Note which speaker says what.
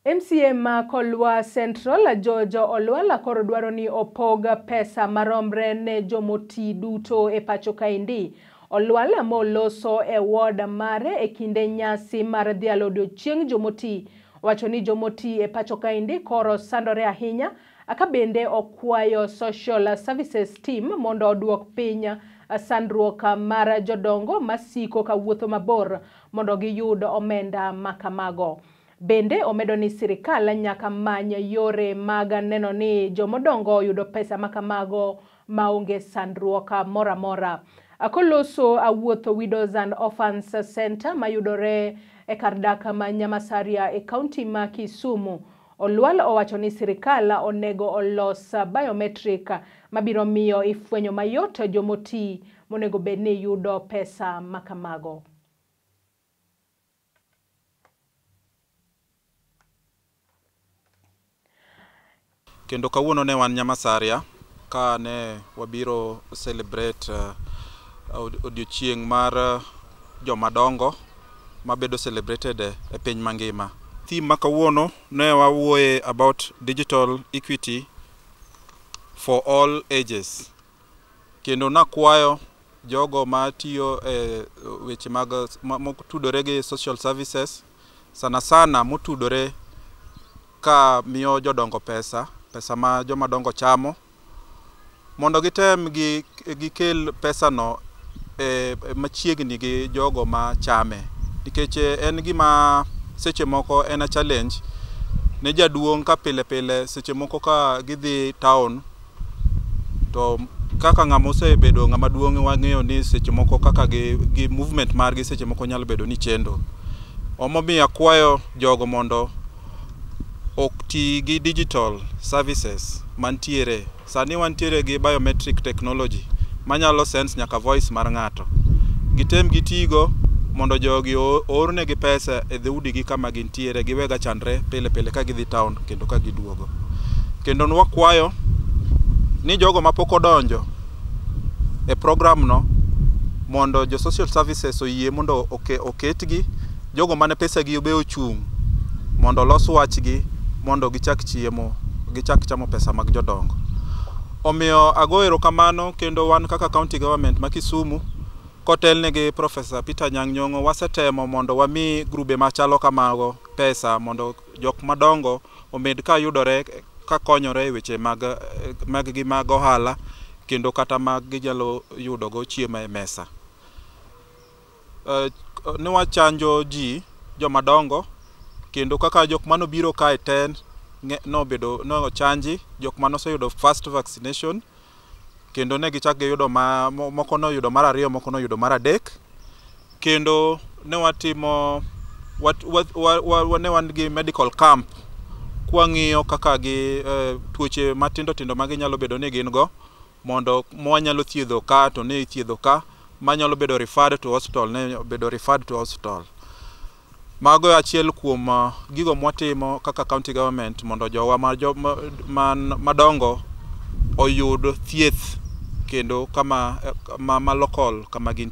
Speaker 1: MCA ma Kolwa Central Jojo Olwala koro dwaro ni opoga pesa maromre ne jomoti duto e Pachoka indi. Olwala moloso e ward mare e kinde nyasi mar dhialo odiochieng' jomoti. Wacho ni jomoti e Pachoka indi koro sandore ahinya, aka bende okwayo social services team mondo oduok piny sandruok mar jodongo masiko ka wuotho mabor mondo giyud omenda makamago. Bende omedo ni sirikal nyaka many yore mag neno ni jomodongo yudo pesa makamago maonge sandruok mora mora. Akoloso awuotho Widows and Orphans Center mayudore e kardak ma Nyamasaria e kaunti ma Kisumu. Olwal owacho ni sirikal onego olos biometric mabiro miyo ifwenyo mayot jomoti monego bedni yudo pesa makamago.
Speaker 2: Kendo kawuono ne wan Nyamasaria ka ne wabiro celebrate odiochieng' mar jomadongo mabedo celebrated e piny mangima. Theme ma kawuono ne wawuoye about digital equity for all ages. Kendo nakwayo jogo matiyo e weche mag motudore gi social services sana motudore ka miyo jodongo pesa ma jomadongo chamo mondo gitem gikel pesa no machiegni gi jogo ma chame, nikech en gima seche moko en a challenge ne jaduong' ka pile seche moko ka gidhi town to kaka ng'ama osebedo ng'ama duong' wang'eyo ni seche moko kaka gi movement margi seche moko nyalo bedo ni chendo. Omomiyo akwayo jogo mondo Otii gi digital services mantiere. Sani wantiere gi biometric technology manyalo sense nyaka voice mar ng'ato. Gitem gitigo mondo jogi oorne gi pesa e dhoudi gi kama gintiere, giwega chandre pile ka gidhi town kendo ka giduogo. Kendo nwakwayo ni jogo mapok odonjo e program no mondo jo social services oyie mondo oketgi, jogo mane pesa gi obe ochung' mondo los wachgi mondo gichak chamo pesa mag jodongo. Omiyo ago erokamano kendo wan kaka county government ma Kisumu kotelne gi Professor Peter Nyang'nyong'o wasetemo mondo wami grube machalo kamago pesa mondo jok madongo omed ka yudore ka konyore e weche mag ohala kendo kata mag ginyalo yudo go chiemo e mesa. Ne wachanjo ji jomadongo kendo kaka jok mano biro kae 10 no ochanji, jok mano oseyudo first vaccination kendo ne gichak giyudo moko no yudo mar 2, moko no yudo mar 3. Kendo ne watimo ne wan gi medical camp kwang'iyo kaka gi tuoche matindo ma ginyalo bedo ni gin go mondo mwanyalo thiedho ka to ne ithiedho ka, manyalo bedo referred to hospital ne bedo referred to hospital. Mago achiel kuom gigo mwatimo kaka county government mondo jowa madongo oyud thieth kendo kama local kama gin